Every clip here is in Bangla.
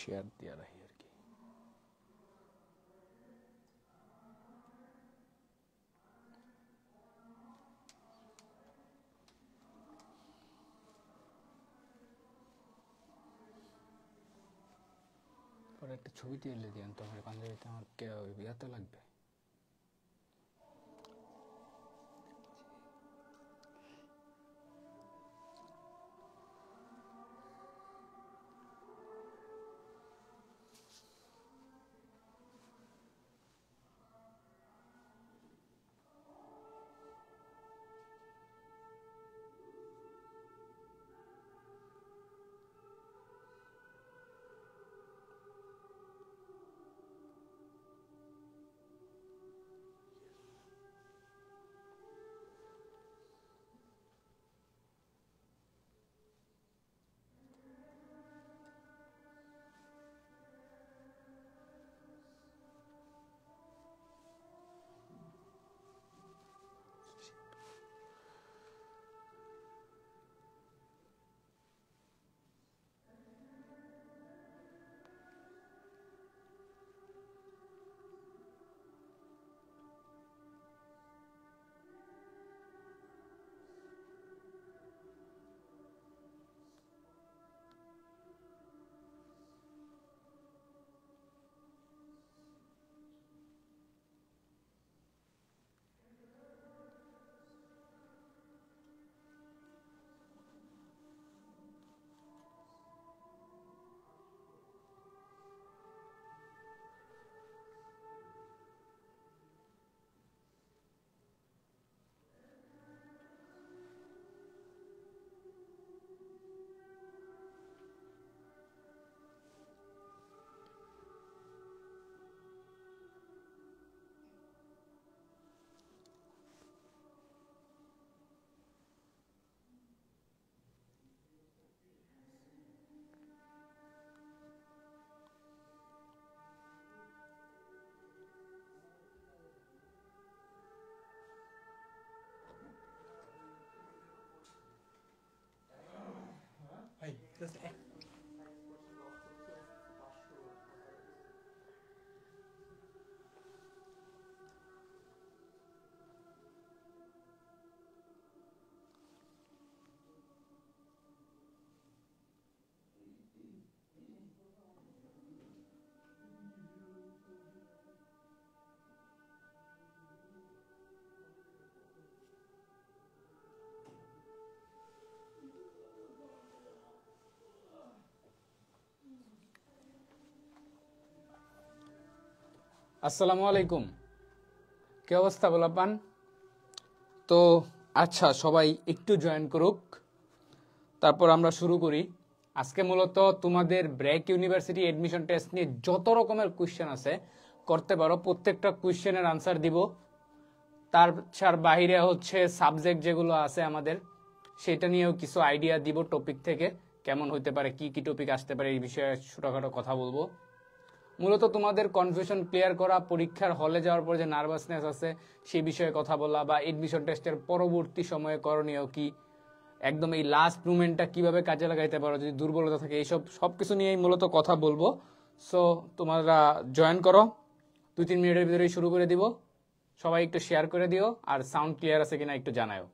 শেয়ার দিয়ে রাখি আর কি। পরে একটা ছবি তুলে দিন তোমার পাঞ্জাবিতে, আমার ইয়াতে লাগবে। আসসালামু আলাইকুম, কি অবস্থা বলাপান? তো আচ্ছা, সবাই একটু জয়েন করুক, তারপর আমরা শুরু করি। আজকে মূলত তোমাদের ব্র্যাক ইউনিভার্সিটি এডমিশন টেস্ট নিয়ে যত রকমের কোয়েশ্চেন আছে করতে পারো, প্রত্যেকটা কোয়েশ্চেনের আনসার দিব। তার বাইরে হচ্ছে সাবজেক্ট যেগুলো আছে আমাদের, সেটা নিয়েও কিছু আইডিয়া দিব, টপিক থেকে কেমন হইতে পারে, কি কি টপিক আসতে পারে, এই বিষয়ে ছোটখাটো কথা বলবো। মূলত তোমাদের কনফিউশন ক্লিয়ার করা, পরীক্ষার হলে যাওয়ার পর যে নার্ভাসনেস আছে সেই বিষয়ে কথা বলা, বা এডমিশন টেস্টের পরবর্তী সময়ে করণীয় কি, একদম এই লাস্ট মুভমেন্টটা কিভাবে কাজে লাগাইতে পারো যদি দুর্বলতা থাকে, এইসব সবকিছু নিয়েই মূলত কথা বলবো। সো তোমরা জয়েন করো, 2-3 মিনিটের ভিতরেই শুরু করে দিব। সবাই একটু শেয়ার করে দিও, আর সাউন্ড ক্লিয়ার আছে কিনা একটু জানাও।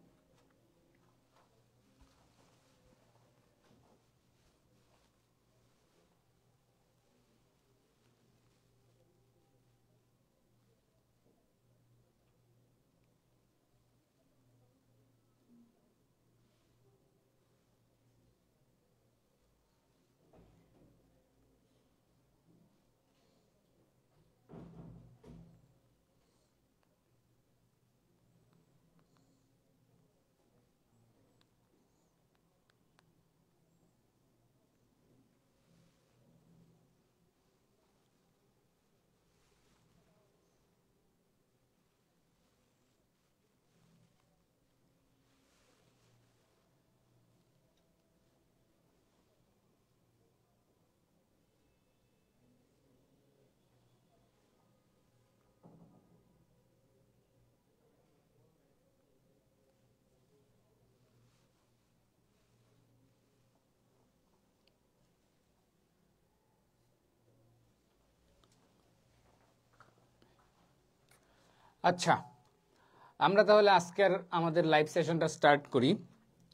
আচ্ছা, আমরা তাহলে আজকের আমাদের লাইভ সেশনটা স্টার্ট করি।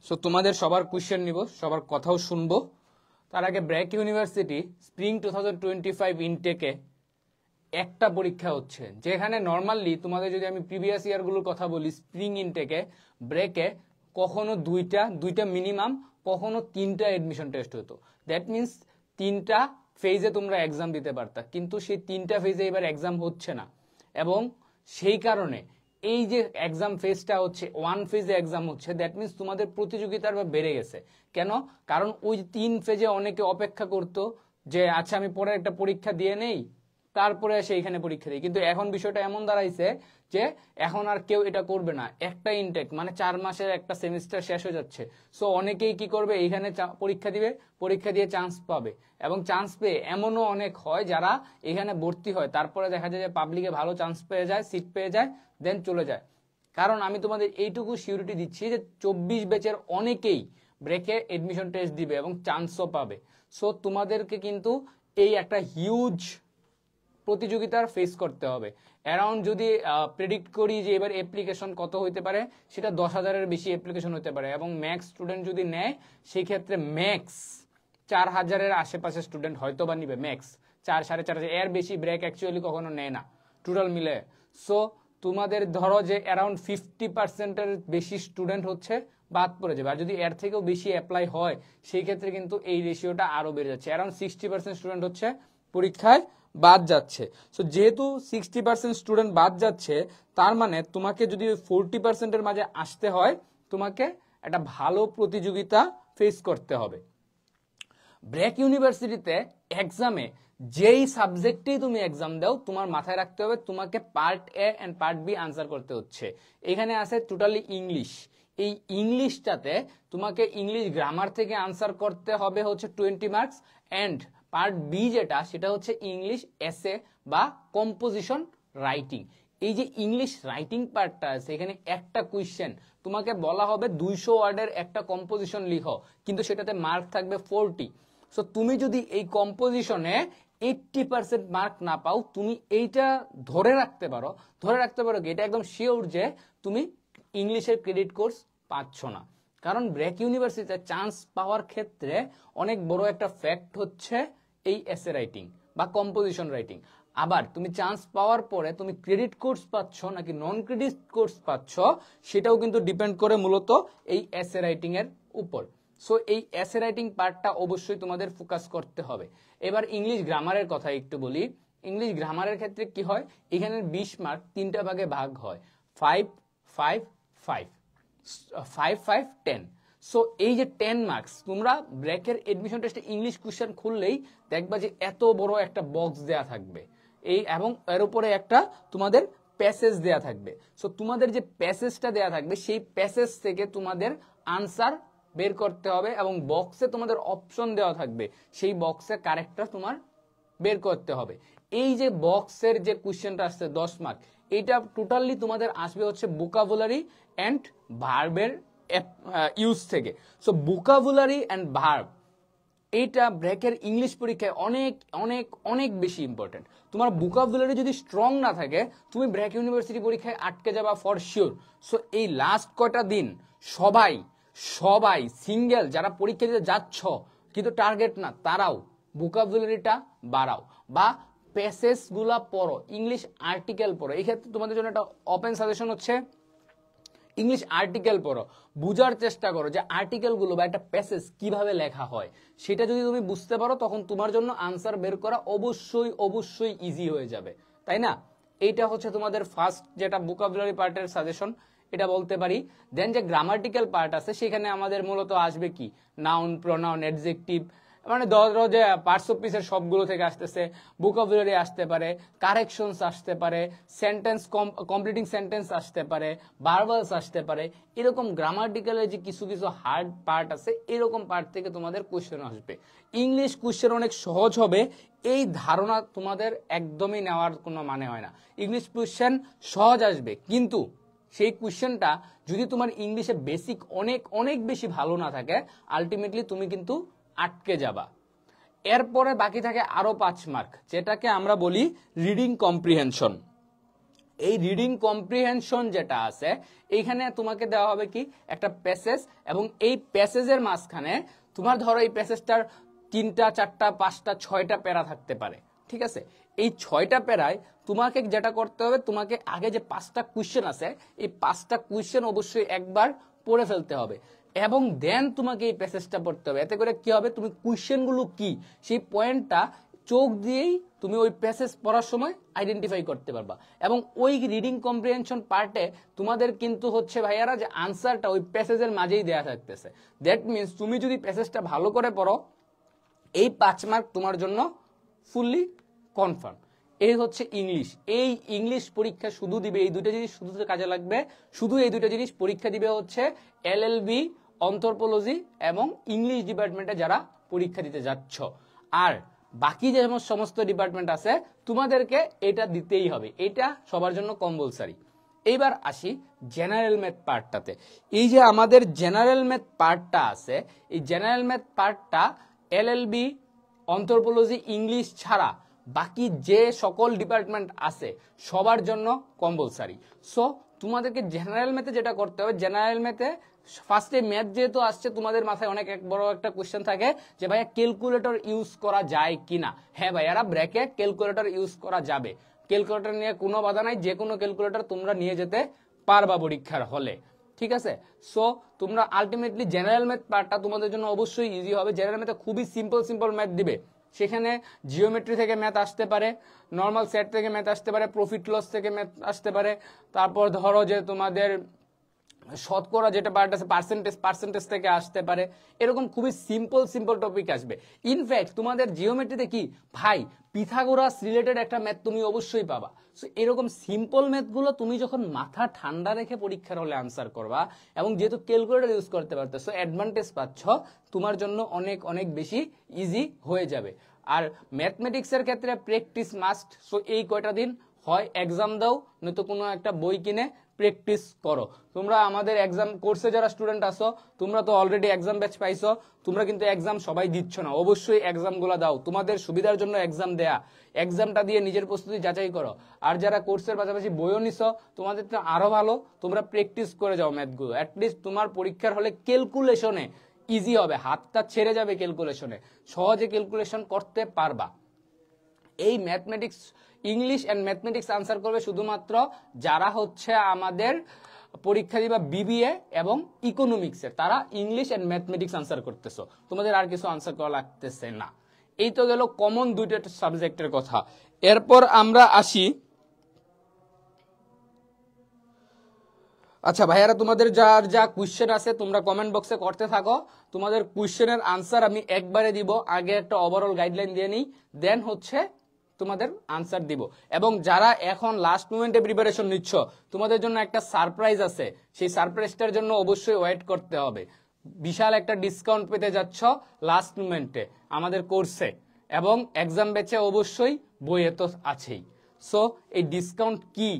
সো তোমাদের সবার কোয়েশ্চেন নিব, সবার কথাও শুনবো। তার আগে ব্র্যাক ইউনিভার্সিটি স্প্রিং 2025 ইনটেকে একটা পরীক্ষা হচ্ছে, যেখানে নর্মালি তোমাদের যদি আমি প্রিভিয়াস ইয়ারগুলোর কথা বলি, স্প্রিং ইনটেকে ব্রেকে কখনো দুইটা মিনিমাম, কখনো 3টা এডমিশন টেস্ট হতো। দ্যাট মিনস 3টা ফেজে তোমরা এক্সাম দিতে পারতা, কিন্তু সেই 3টা ফেজে এবার এক্সাম হচ্ছে না। এবং সেই কারণে এই যে এক্সাম ফেজটা হচ্ছে, ওয়ান ফেজে এক্সাম হচ্ছে, দ্যাট মিনস তোমাদের প্রতিযোগিতার বেড়ে গেছে। কেন? কারণ ওই 3 ফেজে অনেকে অপেক্ষা করতো যে আচ্ছা আমি পরে একটা পরীক্ষা দিয়ে নেই, তারপরে এসে এখানে পরীক্ষা দিই। কিন্তু এখন বিষয়টা এমন দাঁড়াইছে যে এখন আর কেউ এটা করবে না। একটা ইনটেক মানে 4 মাসের একটা সেমিস্টার শেষ হয়ে যাচ্ছে। সো অনেকেই কি করবে, এইখানে পরীক্ষা দিবে, পরীক্ষা দিয়ে চান্স পাবে। এবং চান্স পেয়ে এমনও অনেক হয় যারা এখানে ভর্তি হয়, তারপরে দেখা যায় যে পাবলিকে ভালো চান্স পেয়ে যায়, সিট পেয়ে যায়, দেন চলে যায়। কারণ আমি তোমাদের এইটুকু সিউরিটি দিচ্ছি যে 24 ব্যাচের অনেকেই ব্রেকে এডমিশন টেস্ট দিবে এবং চান্সও পাবে। সো তোমাদেরকে কিন্তু এই একটা হিউজ প্রতিযোগিতার ফেস করতে হবে। অ্যারাউন্ড যদি প্রেডিক্ট করি যে এবার অ্যাপ্লিকেশন কত হইতে পারে, সেটা 10,000-এর বেশি অ্যাপ্লিকেশন হতে পারে। এবং ম্যাক্স স্টুডেন্ট যদি নেয়, সেই ক্ষেত্রে ম্যাক্স 4,000-এর আশেপাশে স্টুডেন্ট হয়তো বা নিবে, ম্যাক্স 4-4.5 এর বেশি ব্রেক অ্যাকচুয়ালি কখনো নেয় না টোটাল মিলে। সো তোমাদের ধরো যে অ্যারাউন্ড 50%-এর বেশি স্টুডেন্ট হচ্ছে বাদ পড়ে যাবে। আর যদি এর থেকেও বেশি অ্যাপ্লাই হয়, সেই ক্ষেত্রে কিন্তু এই রেশিওটা আরো বেড়ে যাচ্ছে। অ্যারাউন্ড 60% স্টুডেন্ট হচ্ছে পরীক্ষায় বাদ যাচ্ছে। সো যেহেতু 60% স্টুডেন্ট বাদ যাচ্ছে, তার মানে তোমাকে যদি 40%-এর মাঝে আসতে হয়, তোমাকে একটা ভালো প্রতিযোগিতা ফেস করতে হবে। ব্র্যাক ইউনিভার্সিটিতে এক্সামে যেই সাবজেক্টেই তুমি এক্সাম দাও, তোমার মাথায় রাখতে হবে তোমাকে part A and part B answer করতে হচ্ছে। এখানে আছে টোটালি ইংলিশ। এই ইংলিশটাতে তোমাকে ইংলিশ গ্রামার থেকে আনসার করতে হবে হচ্ছে 20 মার্কস, এন্ড পার্ট বি যেটা, সেটা হচ্ছে ইংলিশ এসে বা কম্পোজিশন রাইটিং। এই যে ইংলিশ রাইটিং পার্টটা আছে, এখানে একটা কোয়েশ্চেন তোমাকে বলা হবে 200 ওয়ার্ডের একটা কম্পোজিশন লিখো, কিন্তু সেটাতে মার্ক থাকবে 40। সো তুমি যদি এই কম্পোজিশনে 80% মার্ক না পাও, তুমি এইটা ধরে রাখতে পারো কি এটা একদম শিওর যে তুমি ইংলিশের ক্রেডিট কোর্স পাচ্ছ না। কারণ ব্র্যাক ইউনিভার্সিটিতে চান্স পাওয়ার ক্ষেত্রে অনেক বড় একটা ফ্যাক্ট হচ্ছে এই এসে রাইটিং বা কম্পোজিশন রাইটিং। আবার তুমি চান্স পাওয়ার পরে তুমি ক্রেডিট কোর্স পাচ্ছ নাকি নন ক্রেডিট কোর্স পাচ্ছ, সেটাও কিন্তু ডিপেন্ড করে মূলত এই এসে রাইটিং এর উপর। সো এই এসে রাইটিং পার্টটা অবশ্যই তোমাদের ফোকাস করতে হবে। এবার ইংলিশ গ্রামারের কথা একটু বলি। ইংলিশ গ্রামারের ক্ষেত্রে কি হয়, এখানে 20 মার্ক 3টা ভাগে ভাগ হয়, 5 5 5 5 5 10। সো এই যে 10 মার্কস, তোমরা ব্র্যাকের এডমিশন টেস্টে ইংলিশ কোশ্চেন খুললেই দেখবা যে এত বড় একটা বক্স দেয়া থাকবে এই, এবং এর উপরে একটা তোমাদের প্যাসেজ দেয়া থাকবে। সো তোমাদের যে প্যাসেজটা দেয়া থাকবে, সেই প্যাসেজ থেকে তোমাদের আনসার বের করতে হবে, এবং বক্সে তোমাদের অপশন দেওয়া থাকবে, সেই বক্সে কারেক্টটা তোমার বের করতে হবে। এই যে বক্সের যে কোশ্চেনটা আসছে 10 মার্ক, এইটা টোটালি তোমাদের আসবে হচ্ছে ভোকাবুলারি এন্ড ভার্বের ইউজ থেকে। সো ভোকাবুলারি এন্ড ভার্ব, এইটা ব্র্যাকের ইংলিশ পরীক্ষায় অনেক অনেক অনেক বেশি ইম্পর্টেন্ট। তোমার ভোকাবুলারি যদি স্ট্রং না থাকে, তুমি ব্র্যাক ইউনিভার্সিটি পরীক্ষায় আটকে যাবা ফর শিওর। সো এই লাস্ট কয়টা দিন সবাই সবাই সিঙ্গেল যারা পরীক্ষা দিতে যাচ্ছ কিন্তু টার্গেট না, তারাও ভোকাবুলারিটা বাড়াও বা প্যাসেজ গুলা পড়ো, ইংলিশ আর্টিকেল পড়ো। এই ক্ষেত্রে তোমাদের জন্য একটা ওপেন সাজেশন হচ্ছে ইংলিশ আর্টিকেল পড়ো, বুঝার চেষ্টা করো যে আর্টিকেল গুলো বা একটা প্যাসেজ কিভাবে লেখা হয়। সেটা যদি তুমি বুঝতে পারো, তখন তোমার জন্য আনসার বের করা অবশ্যই অবশ্যই ইজি হয়ে যাবে, তাই না? এইটা হচ্ছে তোমাদের ফার্স্ট যেটা ভোকাবুলারি পার্টের সাজেশন, এটা বলতে পারি। দেন যে গ্রামাটিক্যাল পার্ট আছে, সেখানে আমাদের মূলত আসবে কি নাউন, প্রোনাউন, অ্যাডজেক্টিভ, মানে ধরো যে পার্টস অফ স্পিচের সবগুলো থেকে আসতেছে, ভোকাবুলারি আসতে পারে, কারেকশনস আসতে পারে, সেন্টেন্স কমপ্লিটিং সেন্টেন্স আসতে পারে, ভার্বালস আসতে পারে। এরকম গ্রামাটিক্যালের যে কিছু কিছু হার্ড পার্ট আছে, এরকম পার্ট থেকে তোমাদের কোশ্চেন আসবে। ইংলিশ কোশ্চেন অনেক সহজ হবে, এই ধারণা তোমাদের একদমই নেওয়ার কোনো মানে হয় না। ইংলিশ কোশ্চেন সহজ আসবে, কিন্তু সেই কোশ্চেনটা যদি তোমার ইংলিশে বেসিক অনেক অনেক বেশি ভালো না থাকে, আলটিমেটলি তুমি কিন্তু আটকে যাবা। এরপরে বাকি থাকে আরো 5 মার্ক, যেটাকে আমরা বলি রিডিং কম্প্রিহেনশন। এই রিডিং কম্প্রিহেনশন যেটা আছে এইখানে তোমাকে দেওয়া হবে কি একটা প্যাসেজ, এবং এই প্যাসেজের মাঝখানে তোমার ধরো এই প্যাসেজটার 3টা 4টা 5টা 6টা প্যারা থাকতে পারে, ঠিক আছে। এই 6টা প্যারায় তোমাকে যেটা করতে হবে, তোমাকে আগে যে 5টা কোশ্চেন আছে এই 5টা কোশ্চেন অবশ্যই একবার পড়ে ফেলতে হবে, এবং দেন তোমাকে এই প্যাসেজটা পড়তে হবে। এতে করে কি হবে, তুমি কোশ্চেনগুলো কি সেই পয়েন্টটা চোখ দিয়েই তুমি ওই প্যাসেজ পড়ার সময় আইডেন্টিফাই করতে পারবা। এবং ওই রিডিং কম্প্রিহেনশন পার্টে তোমাদের কিন্তু হচ্ছে ভাইয়ারা যে আনসারটা ওই প্যাসেজের মাঝেই দেয়া থাকতেছে। দ্যাট মিনস তুমি যদি প্যাসেজটা ভালো করে পড়ো, এই 5 মার্ক তোমার জন্য ফুললি কনফার্ম। এই হচ্ছে ইংলিশ। এই ইংলিশ পরীক্ষা শুধু দিবে এই দুটো জিনিস, শুধু কাজে লাগবে, শুধু এই দুটো জিনিস পরীক্ষা দিবে হচ্ছে এলএলবি, অন্থ্রোপোলজি এবং ইংলিশ ডিপার্টমেন্টে যারা পরীক্ষা দিতে যাচ্ছ। আর বাকি যে সমস্ত ডিপার্টমেন্ট আছে তোমাদেরকে এটা দিতেই হবে, এটা সবার জন্য কম্পালসারি। এইবার আসি জেনারেল ম্যাথ পার্টটাতে। এই যে আমাদের জেনারেল ম্যাথ পার্টটা আছে, এই জেনারেল ম্যাথ পার্টটা এলএলবি, অন্থ্রোপোলজি, ইংলিশ ছাড়া বাকি যে সকল ডিপার্টমেন্ট আছে সবার জন্য কম্পালসারি। সো তোমাদেরকে জেনারেল ম্যাথে যেটা করতে হবে, জেনারেল ম্যাথে ফার্স্টে ম্যাথ যেহেতু আসছে, তোমাদের মাথায় অনেক বড় একটা কোশ্চেন থাকে যে ভাইয়া ক্যালকুলেটর ইউজ করা যায় কিনা। হ্যাঁ ভাইয়ারা, ব্র্যাকে ক্যালকুলেটর ইউজ করা যাবে, ক্যালকুলেটর নিয়ে কোনো বাধা নাই, যে কোনো ক্যালকুলেটর তোমরা নিয়ে যেতে পারবা পরীক্ষার হলে, ঠিক আছে। সো তোমরা আলটিমেটলি জেনারেল ম্যাথ পার্টটা তোমাদের জন্য অবশ্যই ইজি হবে। জেনারেল ম্যাথে খুবই সিম্পল ম্যাথ দিবে, সেখানে জিওমেট্রি থেকে ম্যাথ আসতে পারে, নর্মাল সেট থেকে ম্যাথ আসতে পারে, প্রফিট লস থেকে ম্যাথ আসতে পারে, তারপর ধরো যে তোমাদের শতকরা যেটা পার্ট আছে পার্সেন্টেজ থেকে আসতে পারে। এরকম খুবই সিম্পল টপিক আসবে। ইনফ্যাক্ট তোমাদের জিওমেট্রিতে কি ভাই পিথাগোরাস রিলেটেড একটা ম্যাথ তুমি অবশ্যই পাবা। সো এরকম সিম্পল ম্যাথগুলো তুমি যখন মাথা ঠান্ডা রেখে পরীক্ষার হলে আনসার করবা, এবং যেহেতু ক্যালকুলেটর ইউজ করতে পারতেছো, অ্যাডভান্টেজ পাচ্ছ, তোমার জন্য অনেক বেশি ইজি হয়ে যাবে। আর ম্যাথমেটিক্সের ক্ষেত্রে প্র্যাকটিস মাস্ট। সো এই কয়টা দিন হয় এক্সাম দাও, নয়তো কোনো একটা বই কিনে প্র্যাকটিস করো। তোমরা আমাদের এক্সাম কোর্সে যারা স্টুডেন্ট আছো, তোমরা তো অলরেডি এক্সাম ব্যাচ পাইছো, তোমরা কিন্তু এক্সাম সবাই দিচ্ছ না, অবশ্যই এক্সামগুলো দাও। তোমাদের সুবিধার জন্য এক্সাম দেয়া, এক্সামটা দিয়ে নিজের প্রস্তুতি যাচাই করো। আর যারা কোর্সের পাশাপাশি বইও নিছো, তোমাদের তো আরো ভালো, তোমরা প্র্যাকটিস করে যাও ম্যাথগুলো। অ্যাটলিস্ট তোমার পরীক্ষার হলে ক্যালকুলেশনে ইজি হবে, হাতটা ছেড়ে যাবে ক্যালকুলেশনে, সহজে ক্যালকুলেশন করতে পারবা। এই mathematics, English and mathematics answer করবে শুধুমাত্র যারা হচ্ছে আমাদের পরীক্ষা দিবা বিবিএ এবং ইকোনমিক্সের, তারা ইংলিশ এন্ড ম্যাথমেটিক্স আনসার করতেছো, তোমাদের আর কিছু আনসার করা লাগতেছে না। এই তো গেল কমন দুইটা সাবজেক্টের কথা। এরপর আমরা আসি, আচ্ছা ভাইয়ারা, তোমাদের যা কোশ্চেন আছে তোমরা কমেন্ট বক্সে করতে থাকো। তোমাদের কোশ্চেনের আনসার আমি একবারে দিব, আগে একটা ওভারঅল গাইডলাইন দিয়ে নিই, দেন হচ্ছে তোমাদের আনসার দিব। এবং যারা এখন লাস্ট মোমেন্টে প্রিপারেশন নিচ্ছ, তোমাদের জন্য একটা সারপ্রাইজ আছে, সেই সারপ্রাইজটার জন্য অবশ্যই ওয়েট করতে হবে। বিশাল একটা ডিসকাউন্ট পেতে যাচ্ছ লাস্ট মোমেন্টে আমাদের কোর্সে, এবং এক্সাম ব্যাচে অবশ্যই বইয়ে তো আছেই। সো এই ডিসকাউন্ট কি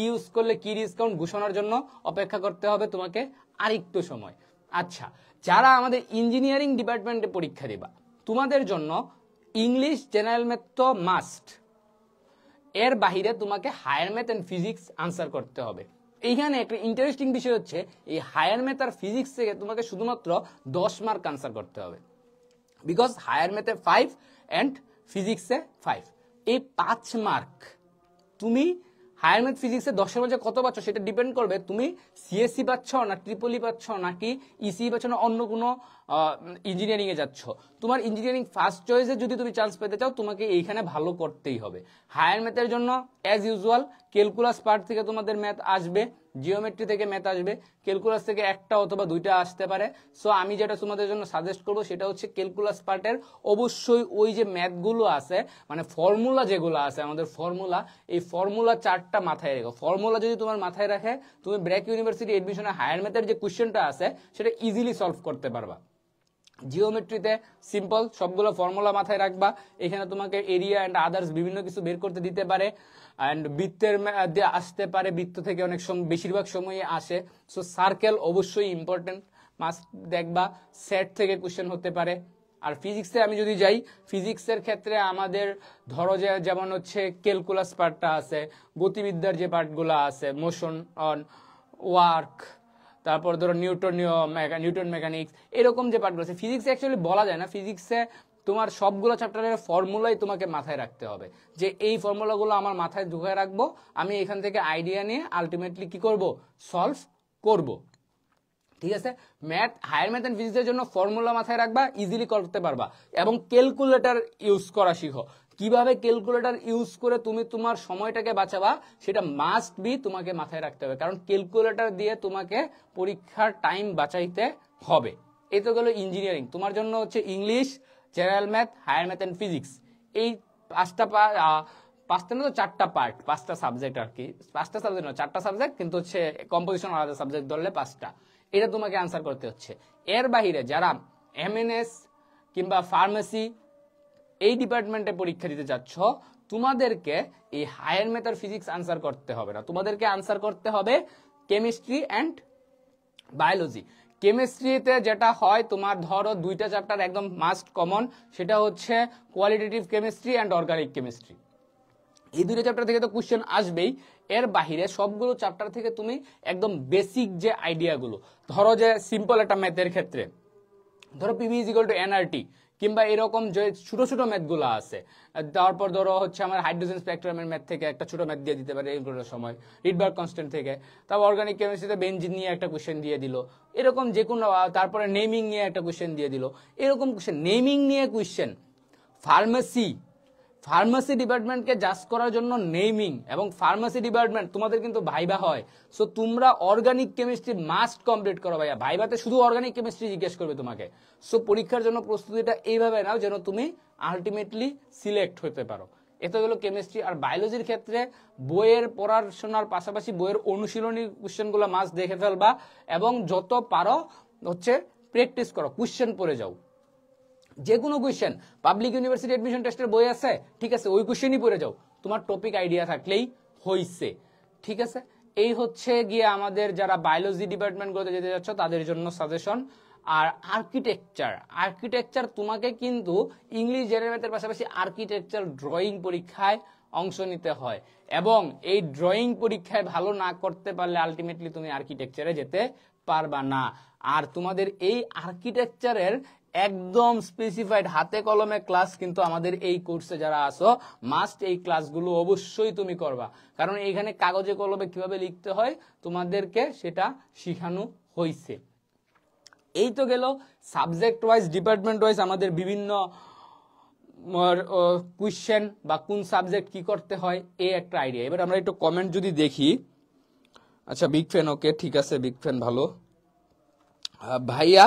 ইউজ করলে কি ডিসকাউন্ট ঘোষণার জন্য অপেক্ষা করতে হবে তোমাকে আরেকটু সময়। আচ্ছা, যারা আমাদের ইঞ্জিনিয়ারিং ডিপার্টমেন্টে পরীক্ষা দিবা, তোমাদের জন্য ইংলিশ জেনারেল ম্যাথ তো মাস্ট, এর বাহিরে তোমাকে higher math and physics answer করতে হবে। এইখানে একটা ইন্টারেস্টিং বিষয় হচ্ছে, এই হায়ার ম্যাথ আর ফিজিক্স থেকে তোমাকে শুধুমাত্র 10 মার্ক আনসার করতে হবে, বিকজ হায়ার ম্যাথে 5 এন্ড ফিজিক্সে 5। এই 5 মার্ক তুমি হায়ার ম্যাথ ফিজিক্সে 10-এর মধ্যে কত পাচ্ছ সেটা ডিপেন্ড করবে তুমি সিএসসি পাচ্ছ না ট্রিপলি পাচ্ছ নাকি ইসি পাচ্ছ না অন্য কোনো ইঞ্জিনিয়ারিং এ যাচ্ছ। তোমার ইঞ্জিনিয়ারিং ফার্স্ট চয়েসে যদি তুমি চান্স পেতে চাও, তোমাকে এইখানে ভালো করতেই হবে। হায়ার ম্যাথের জন্য অ্যাজ ইউজুয়াল ক্যালকুলাস পার্ট থেকে তোমাদের ম্যাথ আসবে, জিওমেট্রি থেকে ম্যাথ আসবে, ক্যালকুলাস থেকে একটা অথবা দুইটা আসতে পারে। সো আমি যেটা তোমাদের জন্য সাজেস্ট করবো সেটা হচ্ছে ক্যালকুলাস পার্টের অবশ্যই ওই যে ম্যাথগুলো আছে, মানে ফর্মুলা যেগুলো আছে আমাদের ফর্মুলা, এই ফর্মুলা চার্টটা মাথায় রেখো। ফর্মুলা যদি তোমার মাথায় রাখে, তুমি ব্র্যাক ইউনিভার্সিটি এডমিশনে হায়ার ম্যাথের যে কোশ্চেনটা আছে সেটা ইজিলি সলভ করতে পারবা। জিওমেট্রিতে সিম্পল, সবগুলো ফর্মুলা মাথায় রাখবা। এখানে তোমাকে এরিয়া এন্ড আদার্স বিভিন্ন কিছু বের করতে দিতে পারে, এন্ড বৃত্তের আসতে পারে, বৃত্ত থেকে অনেক সময় বেশিরভাগ সময় আসে। সো সার্কেল অবশ্যই ইম্পর্টেন্ট, মাস্ট দেখবা। সেট থেকে কোশ্চেন হতে পারে, আর ফিজিক্সে আমি যদি যাই, ফিজিক্সের ক্ষেত্রে আমাদের ধরো যে যেমন হচ্ছে ক্যালকুলাস পার্টটা আছে, গতিবিদ্যার যে পার্টগুলো আছে, মোশন অন ওয়ার্ক, তারপর ধরো নিউটন মেকানিক্স, এরকম যে পার্টগুলো আছে। ফিজিক্সে অ্যাকচুয়ালি বলা যায় না, ফিজিক্সে তোমার সবগুলো চ্যাপ্টারের ফর্মুলাই তোমাকে মাথায় রাখতে হবে, যে এই ফর্মুলাগুলো আমার মাথায় ঢুকে রাখবো, আমি এখান থেকে আইডিয়া নিয়ে আলটিমেটলি কি করব, সলভ করব। ঠিক আছে, ম্যাথ, হায়ার ম্যাথ এন্ড ফিজিক্সের জন্য ফর্মুলা মাথায় রাখবা, ইজিলি করতে পারবা, এবং ক্যালকুলেটর ইউজ করা শিখো। কিভাবে ক্যালকুলেটর ইউজ করে তুমি তোমার সময়টাকে বাঁচাবা, সেটা মাস্ট বি তোমাকে মাথায় রাখতে হবে, কারণ ক্যালকুলেটর দিয়ে তোমাকে পরীক্ষার টাইম বাঁচাইতে হবে। এই তো গেল ইঞ্জিনিয়ারিং। তোমার জন্য হচ্ছে English, general math, higher math and physics, এই পাঁচটা না তো চারটা পার্ট, পাঁচটা সাবজেক্ট আর কি, পাঁচটা সাবজেক্ট না চারটা সাবজেক্ট, কিন্তু হচ্ছে কম্পোজিশন আলাদা সাবজেক্ট ধরলে পাঁচটা, এটা তোমাকে আনসার করতে হচ্ছে। এর বাহিরে যারা এমএনএস কিংবা ফার্মেসি এই ডিপার্টমেন্টে পরীক্ষা দিতে যাচ্ছ, তোমাদেরকে এই হায়ার ম্যাথ আর ফিজিক্স আনসার করতে হবে না, তোমাদেরকে আনসার করতে হবে কেমিস্ট্রি অ্যান্ড বায়োলজি। কেমিস্ট্রিতে যেটা হয়, তোমার ধরো দুইটা চ্যাপ্টার একদম মাস্ট কমন, সেটা হচ্ছে qualitative chemistry and organic chemistry. এই দুইটা চ্যাপ্টার থেকে তো কোশ্চেন আসবেই। এর বাহিরে সবগুলো চ্যাপ্টার থেকে তুমি একদম বেসিক যে আইডিয়াগুলো, ধরো যে সিম্পল একটা ম্যাথের ক্ষেত্রে ধরো PV is equal to nRT, কিংবা এরকম যে ছোট ছোট ম্যাথগুলো আছে, তারপর ধরো হচ্ছে আমার হাইড্রোজেন স্পেকট্রামের ম্যাথ থেকে একটা ছোট ম্যাথ দিয়ে দিতে পারে এগুলোর সময়, রিডবার্গ কনস্ট্যান্ট থেকে, তারপর অর্গানিক কেমিস্ট্রিতে বেনজিন নিয়ে একটা কোশ্চেন দিয়ে দিল, এরকম যে কোনো, তারপরে নেমিং নিয়ে একটা কোশ্চেন দিয়ে দিল, এরকম কোশ্চেন, নেমিং নিয়ে কোশ্চেন। ফার্মাসি ডিপার্টমেন্টকে জাজ করার জন্য নেমিং, এবং ফার্মাসি ডিপার্টমেন্ট তোমাদের কিন্তু ভাইবা হয়, সো তোমরা অর্গানিক কেমিস্ট্রি মাস্ট কমপ্লিট করো ভাইয়া, ভাইবাতে শুধু অর্গানিক কেমিস্ট্রি জিজ্ঞেস করবে তোমাকে। সো পরীক্ষার জন্য প্রস্তুতিটা এইভাবে নাও যেন তুমি আলটিমেটলি সিলেক্ট হতে পারো। এত গেল কেমিস্ট্রি। আর বায়োলজির ক্ষেত্রে বইয়ের পড়াশোনার পাশাপাশি বইয়ের অনুশীলনী কোশ্চেনগুলো মাস্ট দেখে ফেলবা, এবং যত পারো হচ্ছে প্র্যাকটিস করো, কোশ্চেন পড়ে যাও। যে কোনো কোয়েশ্চেন, পাবলিক ইউনিভার্সিটি অ্যাডমিশন টেস্টের বই আছে, ঠিক আছে, ওই কোয়েশ্চেনই পড়ে যাও, তোমার টপিক আইডিয়া থাকলেই হইছে। ঠিক আছে, এই হচ্ছে গিয়ে আমাদের যারা বায়োলজি ডিপার্টমেন্টগুলোতে যেতে যাচ্ছ তাদের জন্য সাজেশন। আর আর্কিটেকচার তোমাকে কিন্তু ইংলিশ জেনারেল ম্যাথের পাশাপাশি আর্কিটেকচার ড্রয়িং পরীক্ষায় অংশ নিতে হয়, এবং এই ড্রয়িং পরীক্ষায় ভালো না করতে পারলে আলটিমেটলি তুমি আর্কিটেকচারে যেতে পারবা না। আর তোমাদের এই আর্কিটেকচারের একদম স্পেসিফাইড হাতে কলমে ক্লাস কিন্তু আমাদের এই কোর্সে যারা আসো, মাস্ট এই ক্লাসগুলো অবশ্যই তুমি করবা, কারণ এইখানে কাগজে কলমে কিভাবে লিখতে হয় তোমাদেরকে সেটা শিখানো হয়েছে। এই তো গেল সাবজেক্ট ওয়াইজ, ডিপার্টমেন্ট ওয়াইজ আমাদের বিভিন্ন কোয়েশ্চেন বা কোন সাবজেক্ট কি করতে হয় এই একটা আইডিয়া। এবার আমরা একটু কমেন্ট যদি দেখি। আচ্ছা, বিগ ফ্যান, ওকে ঠিক আছে, বিগ ফ্যান ভালো। ভাইয়া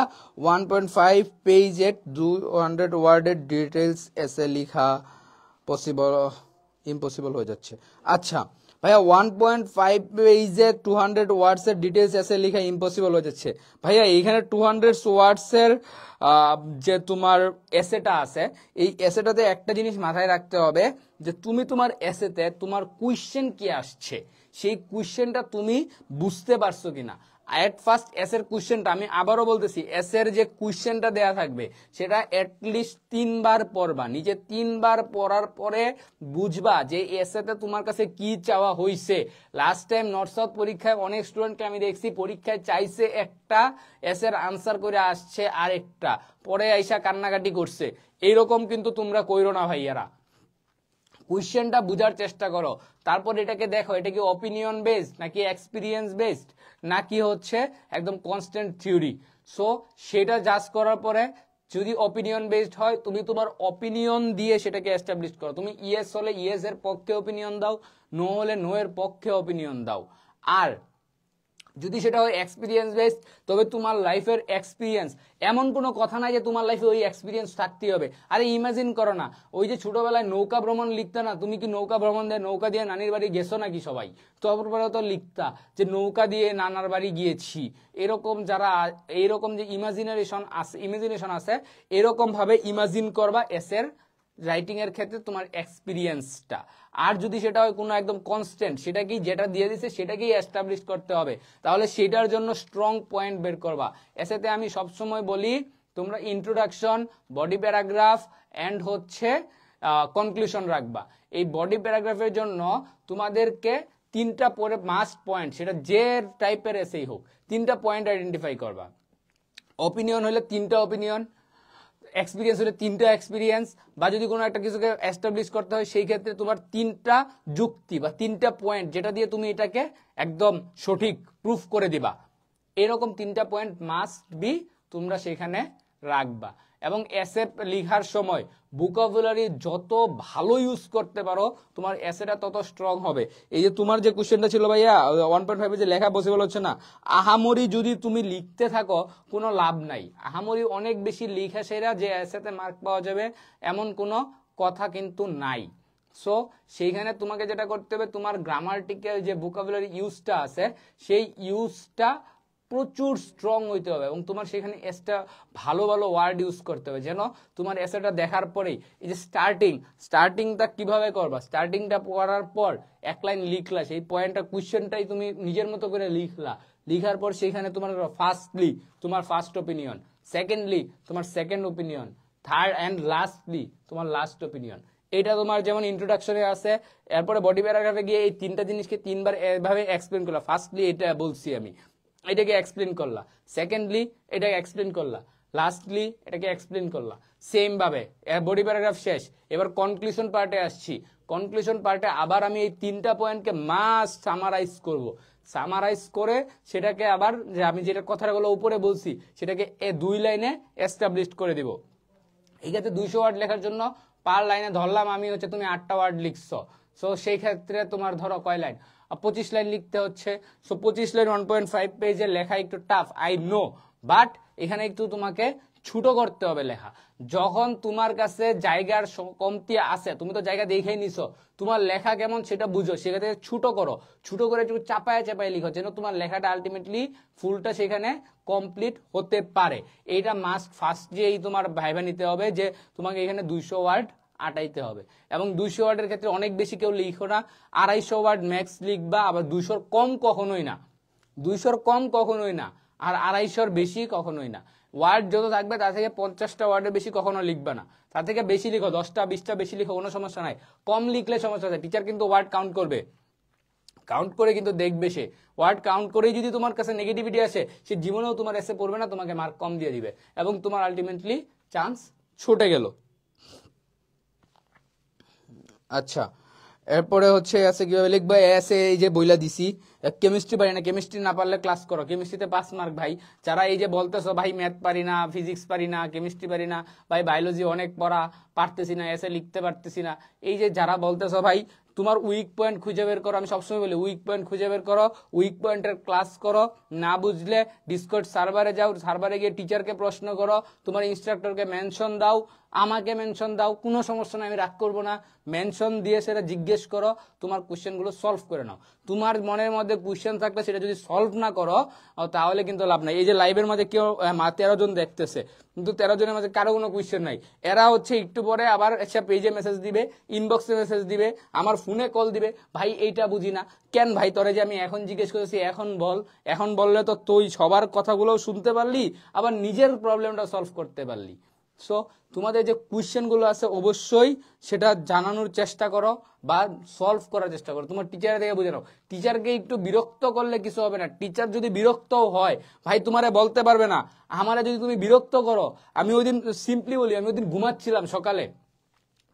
1.5 পেজে 200 ওয়ার্ডের ডিটেলস এসে লেখা পসিবল, ইম্পসিবল হয়ে যাচ্ছে। আচ্ছা ভাইয়া 1.5 পেজে 200 ওয়ার্ডসের ডিটেলস এসে লেখা ইম্পসিবল হয়ে যাচ্ছে। ভাইয়া এইখানে 200 ওয়ার্ডসের যে তোমার এসেটা আছে, এই এসেটাতে একটা জিনিস মাথায় রাখতে হবে, যে তুমি তোমার এসেতে তোমার কোয়েশ্চেন কি আসছে, সেই কোয়েশ্চেনটা তুমি বুঝতে পারছো কিনা। এট ফার্স্ট এস এর কোয়েশ্চেনটা, আমি আবারও বলতেছি, এস এর যে কোয়েশ্চেনটা দেয়া থাকবে সেটা এটলিস্ট 3 বার পড়বা, নিজে 3 বার পড়ার পরে বুঝবা যে এসেতে তোমার কাছে কি চাওয়া হয়েছে। লাস্ট টাইম নর্থ সাউথ পরীক্ষায় অনেক স্টুডেন্টকে আমি দেখছি পরীক্ষায় চাইছে একটা, এস এর আনসার করে আসছে আরেকটা, পরে আইসা কান্নাকাটি করছে। এইরকম কিন্তু তোমরা কইরো না ভাইয়ারা, কোয়েশ্চেনটা বুঝার চেষ্টা করো, তারপর এটাকে দেখো এটা কি অপিনিয়ন বেসড নাকি এক্সপিরিয়েন্স বেসড নাকি হচ্ছে একদম কনস্ট্যান্ট থিওরি। সো সেটা জাজ করার পরে যদি অপিনিয়ন বেসড হয়, তুমি তোমার অপিনিয়ন দিয়ে সেটাকে এস্টাবলিশ করো। তুমি ইয়েস হলে ইয়েস এর পক্ষে অপিনিয়ন দাও, নো হলে নো এর পক্ষে অপিনিয়ন দাও। আর যদি সেটা হয় এক্সপিরিয়েন্স বেসড, তবে তোমার লাইফের এক্সপিরিয়েন্স, এমন কোনো কথা নাই যে তোমার লাইফে ওই এক্সপিরিয়েন্স থাকতেই হবে। আরে ইমাজিন করো না, ওই যে ছোটবেলায় নৌকা ভ্রমণ লিখতা না, তুমি কি নৌকা ভ্রমণ দিয়ে নৌকা দিয়ে নানির বাড়ি গেছো নাকি সবাই? তারপরে তো লিখতা যে নৌকা দিয়ে নানার বাড়ি গিয়েছি। এরকম যারা এইরকম যে ইমাজিনেশন আছে, এরকম ভাবে ইমাজিন করবা এসের রাইটিং এর ক্ষেত্রে তোমার এক্সপিরিয়েন্সটা। আর যদি সেটা হয় কোনো একদম কনস্ট্যান্ট, সেটা কি যেটা দিয়ে দিছে সেটাকেই এস্টাবলিশ করতে হবে, তাহলে সেটার জন্য স্ট্রং পয়েন্ট বের করবা। এসেতে আমি সবসময় বলি তোমরা ইন্ট্রোডাকশন, বডি প্যারাগ্রাফ এন্ড হচ্ছে কনক্লুশন রাখবা। এই বডি প্যারাগ্রাফের জন্য তোমাদেরকে 3টা পরে মাস্ট পয়েন্ট, সেটা যে টাইপের এসেই হোক, 3টা পয়েন্ট আইডেন্টিফাই করবা। অপিনিয়ন হলে 3টা অপিনিয়ন, এক্সপিরিয়েন্স হলে 3টা এক্সপিরিয়েন্স, বা যদি কোনো একটা কিছুকে এস্টাবলিশ করতে হয় সেই ক্ষেত্রে তোমার 3টা যুক্তি বা 3টা পয়েন্ট, যেটা দিয়ে তুমি এটাকে একদম সঠিক প্রুফ করে দিবা। এরকম 3টা পয়েন্ট মাস্ট বি তোমরা সেখানে রাখবা। এবং এসে লেখার সময় ভোকাবুলারি যত ভালো ইউজ করতে পারো তোমার এসেটা তত স্ট্রং হবে। এই যে তোমার যে কোশ্চেনটা ছিল ভাইয়া 1.5 যে লেখা পসিবল হচ্ছে না, আহামরি যদি তুমি লিখতে থাকো কোনো লাভ নাই। আহামরি অনেক বেশি লিখা সেরা যে এসেতে মার্ক পাওয়া যাবে এমন কোনো কথা কিন্তু নাই। সো সেইখানে তোমাকে যেটা করতে হবে, তোমার গ্রামাটিক্যাল যে ভোকাবুলারি ইউজটা আছে সেই ইউজটা প্রচুর স্ট্রং হইতে হবে এবং তোমার সেখানে এসটা ভালো ভালো ওয়ার্ড ইউজ করতে হবে, যেন তোমার এসেটা দেখার পরেই এই যে স্টার্টিংটা কিভাবে করবা, স্টার্টিংটা করার পর এক লাইন লিখলা, সেই পয়েন্টটা কোশ্চেনটাই তুমি নিজের মতো করে লিখার পর সেখানে তোমার ফার্স্টলি তোমার ফার্স্ট ওপিনিয়ন, সেকেন্ডলি তোমার second opinion, third and lastly তোমার লাস্ট ওপিনিয়ন। এটা তোমার যেমন ইন্ট্রোডাকশনে আছে, এরপরে বডি প্যারাগ্রাফে গিয়ে এই 3টা জিনিসকে 3বার এভাবে এক্সপ্লেন করলা। ফার্স্টলি এটা বলছি আমি, এটাকে এক্সপ্লেন করলা, সেকেন্ডলি এটাকে এক্সপ্লেন করলা, লাস্টলি এটাকে এক্সপ্লেন করলা, সেম ভাবে বডি প্যারাগ্রাফ শেষ। এবার কনক্লুশন পার্টে আসছি। কনক্লুশন পার্টে আবার আমি এই 3টা পয়েন্টকে মাস্ট সামারাইজ করব। সামারাইজ করে সেটাকে আবার যে আমি যেটা কথাগুলো উপরে বলছি সেটাকে 2 লাইনে এস্টাবলিশ করে দিব। এই ক্ষেত্রে 200 ওয়ার্ড লেখার জন্য পার লাইনে ধরলাম আমি হচ্ছে তুমি 8টা ওয়ার্ড লিখছো। সো সেই ক্ষেত্রে তোমার ধরো কয় লাইন, 25 লাইন লিখতে হচ্ছে। সো 25 লাইন 1.5 পেজে লেখা একটু টাফ, আই নো, বাট এখানে একটু তোমাকে ছোট করতে হবে লেখা। যখন তোমার কাছে জায়গার কমতি আছে, তুমি তো জায়গা দেখেই নিছো, তোমার লেখা কেমন সেটা বুঝো, সেখানে ছোট করো, ছোট করে একটু চাপায় লিখো, যেন তোমার লেখাটা আলটিমেটলি ফুলটা সেখানে কমপ্লিট হতে পারে। এইটা মাস্ট ফার্স্ট যে এই তোমার ভাইবা নিতে হবে যে তোমাকে এখানে 200 ওয়ার্ড আটাইতে হবে। এবং 200 ওয়ার্ডের ক্ষেত্রে অনেক বেশি কেউ লিখো না, 250 ওয়ার্ড ম্যাক্স লিখবা। আবার 200 কম কখনোই না, 200 কম কখনোই না, আর 250 বেশি কখনোই না। ওয়ার্ড যত থাকবে তার থেকে 50টা ওয়ার্ডের বেশি কখনো লিখবে না, তার থেকে বেশি লিখো, 10টা 20টা বেশি লিখো, কোনো সমস্যা নাই। কম লিখলে সমস্যা আছে, টিচার কিন্তু ওয়ার্ড কাউন্ট করবে, কাউন্ট করে কিন্তু দেখবে, সে ওয়ার্ড কাউন্ট করেই যদি তোমার কাছে নেগেটিভিটি আসে সে জীবনেও তোমার এসে পড়বে না, তোমাকে মার্ক কম দিয়ে দিবে এবং তোমার আলটিমেটলি চান্স ছুটে গেল। আচ্ছা, এরপরে হচ্ছে এসে কিভাবে লিখবা, এসে এই যে বইলা দিছি, কেমিস্ট্রি পারি না, কেমিস্ট্রি না পারলে ক্লাস করো, কেমিস্ট্রিতে 5 মার্ক ভাই। যারা এই যে বলতেছো ভাই ম্যাথ পারি না, ফিজিক্স পারি না, কেমিস্ট্রি পারি না, ভাই বায়োলজি অনেক পড়া, পারতেছি না, এসে লিখতে পারতেছি না, এই যে যারা বলতেছো ভাই তোমার উইক পয়েন্ট খুঁজে বের করো। আমি সবসময় বলি উইক পয়েন্ট খুঁজে বের করো, উইক পয়েন্টের ক্লাস করো, না বুঝলে ডিসকর্ড সার্ভারে যাও, সার্ভারে গিয়ে টিচারকে প্রশ্ন করো, তোমার ইনস্ট্রাক্টরকে মেনশন দাও, আমাকে মেনশন দাও, কোনো সমস্যা নাই, আমি রাগ করবো না। মেনশন দিয়ে সেটা জিজ্ঞেস করো, তোমার কোশ্চেনগুলো সলভ করে নাও। তোমার মনের মধ্যে কোশ্চেন থাকলে সেটা যদি সলভ না করো তাহলে কিন্তু লাভ নাই। এই যে লাইভের মাঝে কেউ 13 জন দেখতেছে, কিন্তু 13 জনের মাঝে কারো কোনো কোশ্চেন নাই। এরা হচ্ছে একটু পরে আবার একটা পেজে মেসেজ দিবে, ইনবক্সে মেসেজ দিবে, আমার ফোনে কল দিবে, ভাই এইটা বুঝি না, কেন ভাই তোরে যে আমি এখন জিজ্ঞেস করেছি এখন বল। এখন বললে তো তুই সবার কথাগুলোও শুনতে পারলি, আবার নিজের প্রবলেমটা সলভ করতে পারলি। সো তোমাদের যে কোয়েশ্চেনগুলো আছে অবশ্যই সেটা জানানোর চেষ্টা করো বা সলভ করার চেষ্টা করো, তোমার টিচারের থেকে বুঝে নাও। টিচারকে একটু বিরক্ত করলে কিছু হবে না, টিচার যদি বিরক্ত হয় ভাই তোমারে বলতে পারবে না। আমারে যদি তুমি বিরক্ত করো, আমি ওই দিন সিম্পলি বলি, আমি ওই দিন ঘুমাচ্ছিলাম সকালে,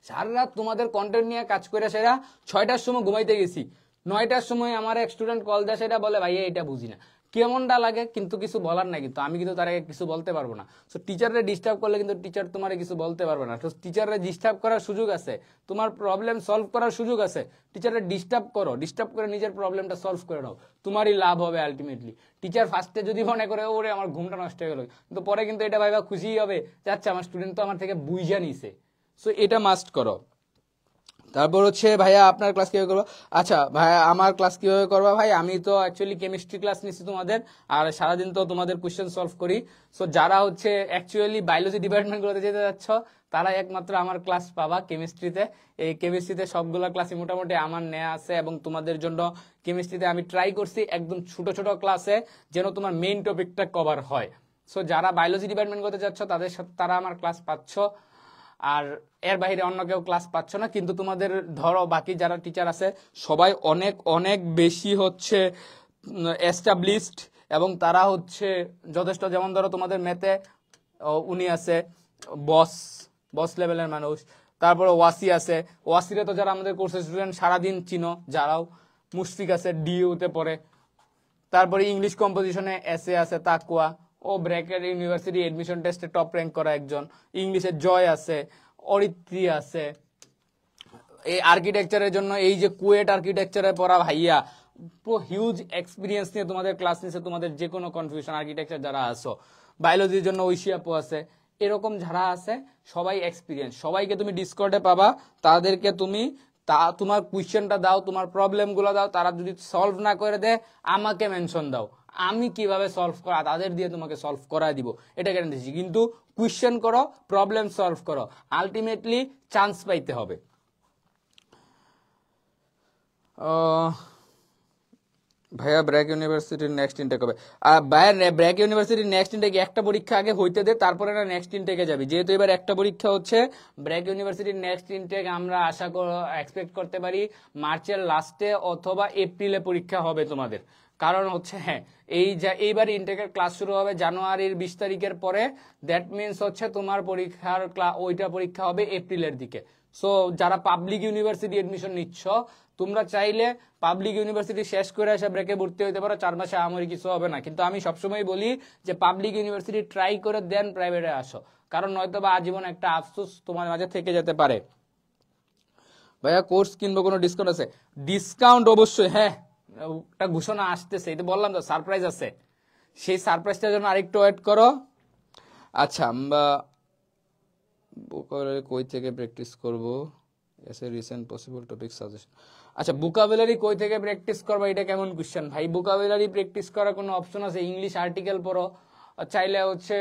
সারা রাত তোমাদের কন্টেন্ট নিয়ে কাজ করে সেটা 6টার সময় ঘুমাইতে গেছি, 9টার সময় আমার এক স্টুডেন্ট কল দেয়, সেটা বলে ভাই এটা বুঝি না, কেমনটা লাগে, কিন্তু কিছু বলার নাই, কিন্তু আমি কিন্তু তার কিছু বলতে পারবো না। সো টিচাররে ডিস্টার্ব করলে কিন্তু টিচার তোমার কিছু বলতে পারবে না। তো টিচাররে ডিস্টার্ব করার সুযোগ আছে, তোমার প্রবলেম সলভ করার সুযোগ আছে, টিচাররে ডিস্টার্ব করো, ডিস্টার্ব করে নিজের প্রবলেমটা সলভ করে নাও, তোমারই লাভ হবে আলটিমেটলি। টিচার ফার্স্টে যদি মনে করে ওরে আমার ঘুমটা নষ্ট হয়ে গেল, কিন্তু পরে কিন্তু এটা ভাইবা খুশি হবে যে আচ্ছা আমার স্টুডেন্ট তো আমার থেকে বুঝা নিছে। সো এটা মাস্ট করো। তারপর হচ্ছে ভাইয়া আপনার ক্লাস কিভাবে করবো? আচ্ছা ভাইয়া আমার ক্লাস কিভাবে করবা? ভাই আমি তো অ্যাকচুয়ালি কেমিস্ট্রি ক্লাস নিচ্ছি তোমাদের, আর সারাদিন তো তোমাদের কোশ্চেন সলভ করি। সো যারা হচ্ছে অ্যাকচুয়ালি বায়োলজি ডিপার্টমেন্টগুলোতে যেতে যাচ্ছ তারা একমাত্র আমার ক্লাস পাবা কেমিস্ট্রিতে। এই কেমিস্ট্রিতে সবগুলো ক্লাসই মোটামুটি আমার নেওয়া আছে এবং তোমাদের জন্য কেমিস্ট্রিতে আমি ট্রাই করছি একদম ছোট ছোট ক্লাসে যেন তোমার মেইন টপিকটা কভার হয়। সো যারা বায়োলজি ডিপার্টমেন্ট করতে যাচ্ছ তারা আমার ক্লাস পাচ্ছ, আর এর বাইরে অন্য কেউ ক্লাস পাচ্ছ না। কিন্তু তোমাদের ধরো বাকি যারা টিচার আছে সবাই অনেক অনেক বেশি হচ্ছে এস্টাবলিশড, এবং তারা হচ্ছে যথেষ্ট, যেমন ধরো তোমাদের ম্যাথে উনি আছে বস লেভেলের মানুষ, তারপরে ওয়াসি আছে, ওয়াসিরে তো যারা আমাদের কোর্সের স্টুডেন্ট সারাদিন চিনো, যারাও মুশফিক আছে ডিইউতে পড়ে, তারপরে ইংলিশ কম্পোজিশনে এসে আছে তাকুয়া, ও ব্র্যাকেট ইউনিভার্সিটি এডমিশন টেস্টে টপ র্যাঙ্ক করা একজন, ইংলিশে জয় আছে, অরিত্রী আছে, এই আর্কিটেকচারের জন্য এই যে কুয়েট আর্কিটেকচারে পড়া ভাইয়া পুরো হিউজ এক্সপিরিয়েন্স নিয়ে তোমাদের ক্লাস নিচ্ছে, তোমাদের যে কোনো কনফিউশন আর্কিটেকচার যারা আসো, বায়োলজির জন্য ঐশী আপু আছে, এরকম যারা আছে সবাই এক্সপিরিয়েন্স, সবাইকে তুমি ডিসকর্ডে পাবা, তাদেরকে তুমি তোমার কোয়েশ্চেনটা দাও, তোমার প্রবলেমগুলো দাও, তারা যদি সলভ না করে দেয় আমাকে মেনশন দাও, আমি কিভাবে সলভ করা তাদের দিয়ে তোমাকে সলভ করা দিব, এটা গ্যারান্টি দিচ্ছি। কিন্তু কোয়েশ্চেন করো, প্রবলেম সলভ করো, আলটিমেটলি চান্স পাইতে হবে। ভাইয়া ব্র্যাক ইউনিভার্সিটির নেক্সট ইনটেক হবে? ভাইয়া ব্র্যাক ইউনিভার্সিটির নেক্সট ইনটেক একটা পরীক্ষা আগে হইতে দে, তারপরে না নেক্সট ইনটেকে যাবি। যেহেতু এবার একটা পরীক্ষা হচ্ছে, ব্র্যাক ইউনিভার্সিটির নেক্সট ইনটেক আমরা এক্সপেক্ট করতে পারি মার্চের লাস্টে অথবা এপ্রিলে পরীক্ষা হবে তোমাদের। কারণ হচ্ছে হ্যাঁ, এইবার ইনটেকের ক্লাস শুরু হবে জানুয়ারির 20 তারিখের পরে, দ্যাট মিনস হচ্ছে তোমার ওইটা পরীক্ষা হবে এপ্রিলের দিকে। সো যারা পাবলিক ইউনিভার্সিটি এডমিশন নিচ্ছ, তোমরা চাইলে পাবলিক ইউনিভার্সিটি শেষ করে এসে ব্রেকে ভর্তি হইতে পারো, 4 মাসে আমার কিছু হবে না। কিন্তু আমি সবসময় বলি যে পাবলিক ইউনিভার্সিটি ট্রাই করে দেন প্রাইভেটে আসো, কারণ নয়তো বা আজীবন একটা আফসোস তোমার মাঝে থেকে যেতে পারে। ভাইয়া কোর্স কিনবো, কোনো ডিসকাউন্ট আছে? ডিসকাউন্ট অবশ্যই, হ্যাঁ একটা ঘোষণা আসতেছে, এটা বললাম তো সারপ্রাইজ আছে, সেই সারপ্রাইজটার জন্য আরেকটু ওয়েট করো। আচ্ছা, আমরা কই থেকে প্র্যাকটিস করবো? Recent possible topic suggestion. আচ্ছা, বুকাবুলারি কই থেকে প্র্যাকটিস করবো, এটা কেমন কোশ্চেন ভাই? বুকাবুলারি প্র্যাকটিস করার কোনো অপশন আছে? ইংলিশ আর্টিকেল পড়ো, চাইলে হচ্ছে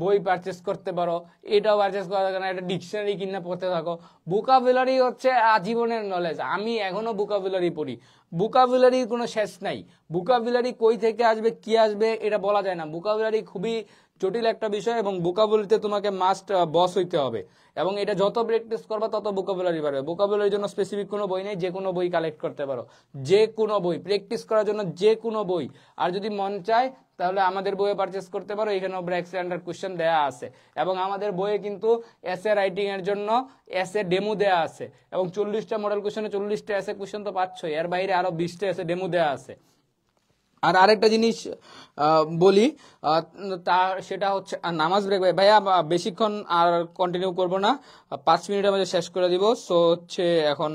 বই পারচেস করতে পারো, এটাও পারচেস করা থাকে না, এটা ডিকশনারি কিনে পড়তে থাকো। বুকাবুলারি হচ্ছে আজীবনের নলেজ, আমি এখনো বুকাবুলারি পড়ি, বুকাবুলারির কোনো শেষ নাই। বুকাবুলারি কই থেকে আসবে কি আসবে এটা বলা যায় না, বুকাবুলারি খুবই জটিল একটা বিষয়, এবং বুকাবুলারিতে তোমাকে মাস্ট বস হইতে হবে, এবং এটা যত প্র্যাকটিস করবা তত বুকাবুলারি বাড়বে। বুকাবুলারির জন্য স্পেসিফিক কোনো বই নেই, যে কোনো বই কালেক্ট করতে পারো, যে কোনো বই প্র্যাকটিস করার জন্য, যে কোনো বই। আর যদি মন চায় তাহলে আমাদের বইয়ে পারচেস করতে পারো, এখানেও ব্র্যাক স্ট্যান্ডার্ড কোশ্চেন দেয়া আছে, এবং আমাদের বইয়ে কিন্তু এসএ রাইটিং এর জন্য এসএ ডেমো দেয়া আছে, এবং 40টা মডেল কোশ্চেনে 40টা এসএ কোশ্চেন তো পাচ্ছই, এর বাইরে আরো 20টা এসএ ডেমো দেয়া আছে। আর আরেকটা জিনিস বলি, সেটা হচ্ছে নামাজ ব্রেক। ভাইয়া বেশিক্ষণ আর কন্টিনিউ করব না, 5 মিনিটের মধ্যে শেষ করে দিব। সো হচ্ছে এখন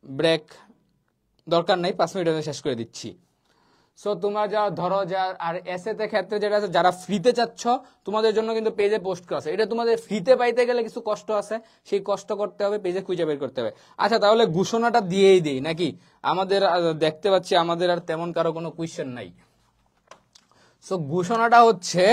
ব্রেক দরকার নাই, 5 মিনিটের মধ্যে শেষ করে দিচ্ছি। সো তোমরা যা ধরো আর এসএতে ক্ষেত্রে যেটা আছে, যারা ফ্রিতে চাচ্ছ তোমাদের জন্য কিন্তু পেজে পোস্ট করা আছে, এটা তোমাদের ফ্রিতে পাইতে গেলে কিছু কষ্ট আছে, সেই কষ্ট করতে হবে, পেজে খুঁজে বের করতে হবে। আচ্ছা, তাহলে ঘোষণাটা দিয়েই দিই নাকি? আমাদের দেখতে পাচ্ছি আমাদের আর তেমন কারো কোনো কোয়েশ্চেন নাই। সো ঘোষণাটা হচ্ছে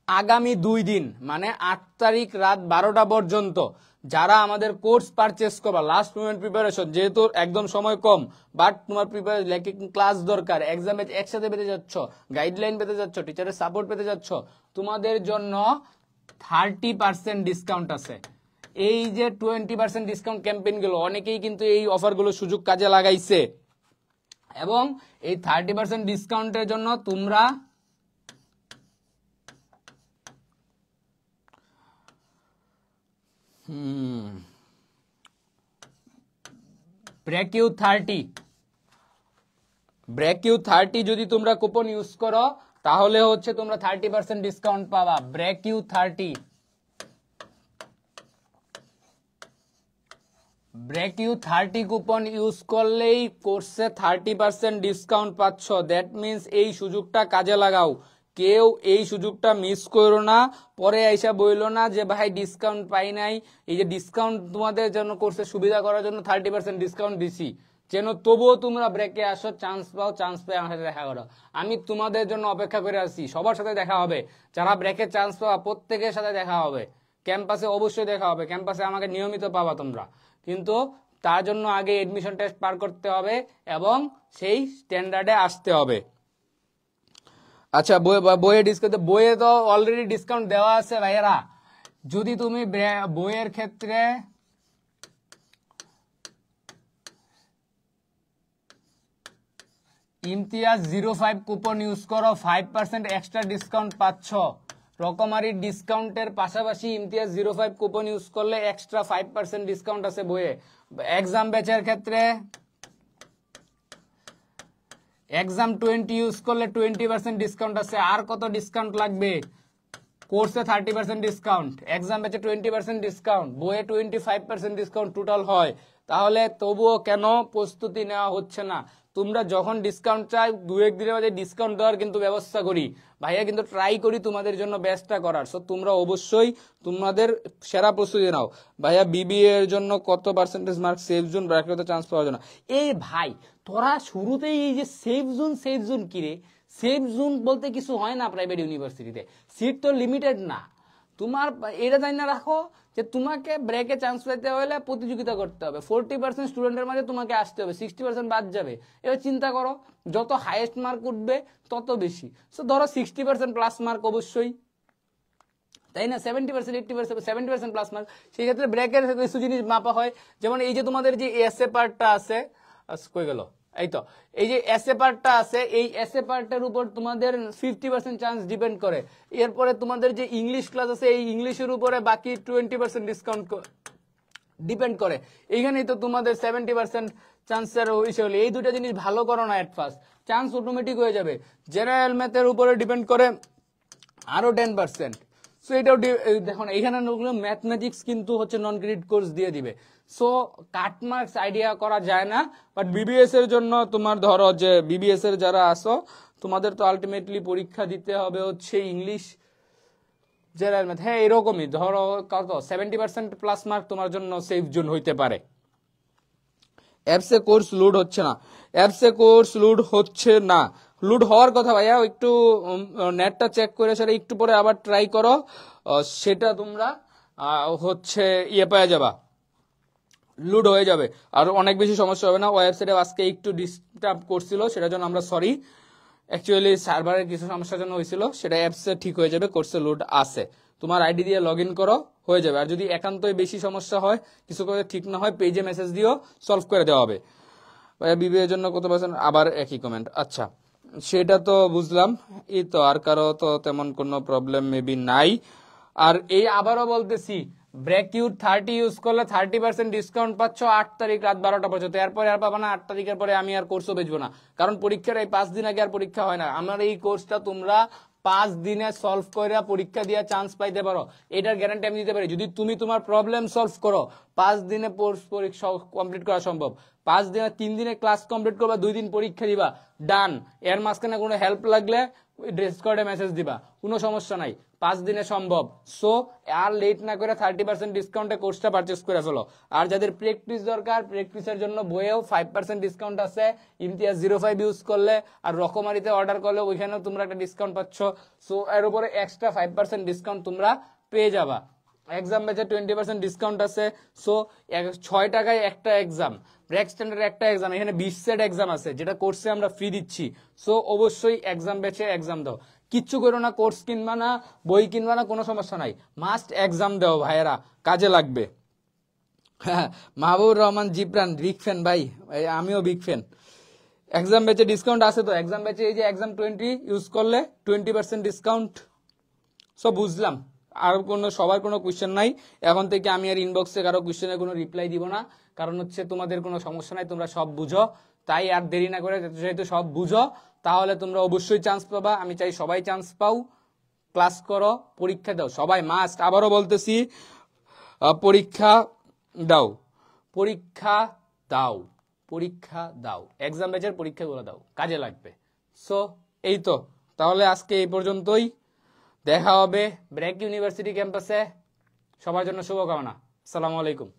আগামী 2 দিন, মানে 8 তারিখ রাত 12টা পর্যন্ত যারা আমাদের কোর্স পারচেস করবা, লাস্ট মোমেন্ট প্রিপারেশন, যেহেতু একদম সময় কম, বাট তোমার প্রিপারেশন ক্লাস দরকার, এক্সামে একসাথে পেতে যাচ্ছ, গাইডলাইন পেতে যাচ্ছ, টিচারের সাপোর্ট পেতে যাচ্ছ, তোমাদের জন্য 30% ডিসকাউন্ট আছে। এই যে 20% ডিসকাউন্ট ক্যাম্পেইন গুলো, অনেকেই কিন্তু এই অফারগুলো সুযোগ কাজে লাগাইছে, এবং এই 30% ডিসকাউন্টের জন্য তোমরা ব্রেক ইউ 30 যদি তোমরা কুপন ইউজ করো তাহলে হচ্ছে তোমরা 30% ডিসকাউন্ট পাবা। ব্রেক ইউ 30 কুপন ইউজ করলেই কোর্সে 30% ডিসকাউন্ট পাচ্ছ। দ্যাট মিনস এই সুযোগটা কাজে লাগাও, কেউ এই সুযোগটা মিস করো না, পরে আইসা বইলো না যে ভাই ডিসকাউন্ট পাই নাই। এই যে ডিসকাউন্ট তোমাদের জন্য কোর্সে সুবিধা করার জন্য 30% ডিসকাউন্ট দিছি, যেন তবুও তোমরা ব্রেকে আসো, চান্স পাও, চান্স পেয়ে আমার সাথে দেখা করো। আমি তোমাদের জন্য অপেক্ষা করে আছি, সবার সাথে দেখা হবে, যারা ব্রেকে চান্স পাওয়া প্রত্যেকের সাথে দেখা হবে, ক্যাম্পাসে অবশ্যই দেখা হবে, ক্যাম্পাসে আমাকে নিয়মিত পাবা তোমরা, কিন্তু তার জন্য আগে এডমিশন টেস্ট পার করতে হবে এবং সেই স্ট্যান্ডার্ডে আসতে হবে। আচ্ছা বইয়ে ডিসকাউন্ট, বইয়ে তো অলরেডি ডিসকাউন্ট দেওয়া আছে ভাইয়েরা। যদি তুমি বইয়ের ক্ষেত্রে ইমতিয়াজ 05 কুপন ইউজ করো 5% এক্সট্রা ডিসকাউন্ট পাচ্ছ। রকমারি ডিসকাউন্টের পাশাপাশি ইমতিয়াজ 05 কুপন ইউজ করলে এক্সট্রা 5% ডিসকাউন্ট আছে বইয়ে। এক্সাম ব্যাচের ক্ষেত্রে এক্সাম 20 ইউজ করলে 20% ডিসকাউন্ট আছে। আর কত ডিসকাউন্ট লাগবে? কোর্সে 30% ডিসকাউন্ট, এক্সাম ব্যাচে 20% ডিসকাউন্ট, বইয়ে 25% ডিসকাউন্ট টোটাল হয়। তাহলে তবুও কেন প্রস্তুতি নেওয়া হচ্ছে না? তোমরা যখন ডিসকাউন্ট চাই 2-1 দিনের মধ্যে ডিসকাউন্ট দেওয়ার কিন্তু ব্যবস্থা করি ভাইয়া, কিন্তু ট্রাই করি তোমাদের জন্য বেস্টটা করার। সো তোমরা অবশ্যই তোমাদের সেরা প্রস্তুতি নাও ভাইয়া। বিবিএ এর জন্য কত পার্সেন্টেজ মার্ক সেফ জোন ব্র্যাকেটে চান্স পাওয়ার জন্য? এই ভাই তোরা শুরুতেই এই যে সেফ জোন কিরে? সেফ জোন বলতে কিছু হয় না প্রাইভেট ইউনিভার্সিটিতে, সিট তো লিমিটেড না। তোমার এটা জানি না রাখো যে তোমাকে ব্রেকে চান্স পেতে হলে প্রতিযোগিতা করতে হবে, 40% স্টুডেন্টের মাঝে তোমাকে আসতে হবে, 60% বাদ যাবে। এবার চিন্তা করো, যত হাইয়েস্ট মার্ক উঠবে তত বেশি। সো ধরো 60% প্লাস মার্ক অবশ্যই, তাই না? 70%, 80%, 70% প্লাস মার্ক। সেই ক্ষেত্রে ব্রেকের কিছু জিনিস মাপা হয়, যেমন এই যে তোমাদের যে এসএ পার্টটা আছে, কই গেল, এই তো এই যে এসএ পার্টটা আছে, এই এসএ পার্টের উপর তোমাদের 50% চান্স ডিপেন্ড করে। এরপরে তোমাদের যে ইংলিশ ক্লাস আছে, এই ইংলিশের উপরে বাকি 20% ডিসকাউন্ট ডিপেন্ড করে। এইখানেই তো তোমাদের 70% চান্সের ইস্যু হলে, এই দুটো জিনিস ভালো করো না এট ফার্স্ট, চান্স অটোমেটিক হয়ে যাবে। জেনারেল ম্যাথের উপরে ডিপেন্ড করে আরো 10%। সো এটাও দেখুন, এইখানে ম্যাথমেটিক্স কিন্তু হচ্ছে নন ক্রেডিট কোর্স দিয়ে দিবে। সো কাট মার্কস আইডিয়া করা যায় না। বাট বিবিএস এর জন্য তোমার ধরো যে বিবিএস এর যারা আসো, তোমাদের তো আলটিমেটলি পরীক্ষা দিতে হবে হচ্ছে ইংলিশ, জেনারেল ম্যাথ। হ্যাঁ এরকমই ধরো কত 70% প্লাস মার্ক তোমার জন্য সেফ জোন হইতে পারে। অ্যাপসে কোর্স লোড হচ্ছে না, অ্যাপসে কোর্স লোড হচ্ছে না। লোড হওয়ার কথা ভাইয়া, একটু নেটটা চেক করে সেটা একটু পরে আবার ট্রাই করো, সেটা তোমরা হচ্ছে পেয়ে যাবা, লোড হয়ে যাবে। আর অনেক বেশি সমস্যা হবে না। ওয়েবসাইটে আজকে একটু ডিস্টার্ব করছিল, সেটার জন্য আমরা সরি। অ্যাকচুয়ালি সার্ভারের কিছু সমস্যার জন্য হয়েছিল, সেটা অ্যাপসে ঠিক হয়ে যাবে। কোর্সে লোড আছে, তোমার আইডি দিয়ে লগ ইন করো, হয়ে যাবে। আর যদি একান্তই বেশি সমস্যা হয়, কিছু করে ঠিক না হয়, পেজে মেসেজ দিও, সলভ করে দেওয়া হবে। বিবিএর জন্য কত পার্সেন্ট? আবার একই কমেন্ট। আচ্ছা সেটা তো বুঝলাম, এই তো আর কারো তো তেমন কোনো প্রবলেম মেবি নাই। আর এই আবারও বলতেছি, ব্রেকিউট 30 ইউজ করলে 30% ডিসকাউন্ট পাচ্ছ 8 তারিখ রাত 12টা পর্যন্ত। এরপরে আর পাবা না, 8 তারিখের পরে আমি আর কোর্সও বেচবো না, কারণ পরীক্ষার এই 5 দিন আগে আর পরীক্ষা হয় না। আমার এই কোর্সটা তোমরা 5 দিনে সলভ করে পরীক্ষা দিয়ে চান্স পাইতে পারো, এটার গ্যারান্টি আমি দিতে পারি। যদি তুমি তোমার প্রবলেম সলভ করো, 5 দিনে পরীক্ষা কমপ্লিট করা সম্ভব। 5 দিনে 3 দিনে ক্লাস কমপ্লিট করবা, 2 দিন পরীক্ষা দিবা, ডান। এর মাঝখানে কোনো হেল্প লাগলে ডিসকর্ডে মেসেজ দিবা, কোনো সমস্যা নাই, 5 দিনে সম্ভব। সো আর লেট না করে 30% ডিসকাউন্টে কোর্সটা পারচেস করে ফেলো। আর যাদের প্র্যাকটিস দরকার, প্র্যাকটিসের জন্য বইয়েও 5% ডিসকাউন্ট আছে ইমতিয়াজ 05 ইউজ করলে। আর রকমারিতে অর্ডার করলে ওইখানেও তোমরা একটা ডিসকাউন্ট পাচ্ছ। সো এর উপরে এক্সট্রা 5% ডিসকাউন্ট তোমরা পেয়ে যাবা। এক্সাম ব্যাচে 20% ডিসকাউন্ট আছে। সো 6 টাকায় একটা এক্সাম, ব্র্যাক স্ট্যান্ডার্ড একটা এক্সাম, এখানে 20 সেট এক্সাম আছে, যেটা কোর্সে আমরা ফ্রি দিচ্ছি। সো অবশ্যই এক্সাম ব্যাচে এক্সাম দাও, কিচ্ছু করো না, কোর্স কিনবা না, বই কিনবা না, কোনো সমস্যা নাই, মাস্ট এক্সাম দাও ভাইয়েরা, কাজে লাগবে। হ্যাঁ মাহবুবুর রহমান জিবরান বিগ ফ্যান ভাই, আমিও বিগ ফ্যান। এক্সাম ব্যাচে ডিসকাউন্ট আছে তো, এক্সাম ব্যাচে এই যে এক্সাম 20 ইউজ করলে 20% ডিসকাউন্ট। সব বুঝলাম, আর কোনো সবার কোনো কোয়েশ্চেন নাই। এখন থেকে আমি আর ইনবক্সে কারো কোয়েশ্চেনের কোনো রিপ্লাই দিব না, কারণ হচ্ছে তোমাদের কোনো সমস্যা নাই, তোমরা সব বুঝো। তাই আর দেরি না করে, যেহেতু সব বুঝো, তাহলে তোমরা অবশ্যই চান্স পাবা। আমি চাই সবাই চান্স পাও, ক্লাস করো, পরীক্ষা দাও, সবাই মাস্ট। আবারও বলতেছি, পরীক্ষা দাও, পরীক্ষা দাও, পরীক্ষা দাও, এক্সাম ব্যাচের পরীক্ষাগুলো দাও, কাজে লাগবে। সো এই তো, তাহলে আজকে এই পর্যন্তই, দেখা হবে ব্র্যাক ইউনিভার্সিটি ক্যাম্পাসে। সবার জন্য শুভকামনা। আসসালামু আলাইকুম।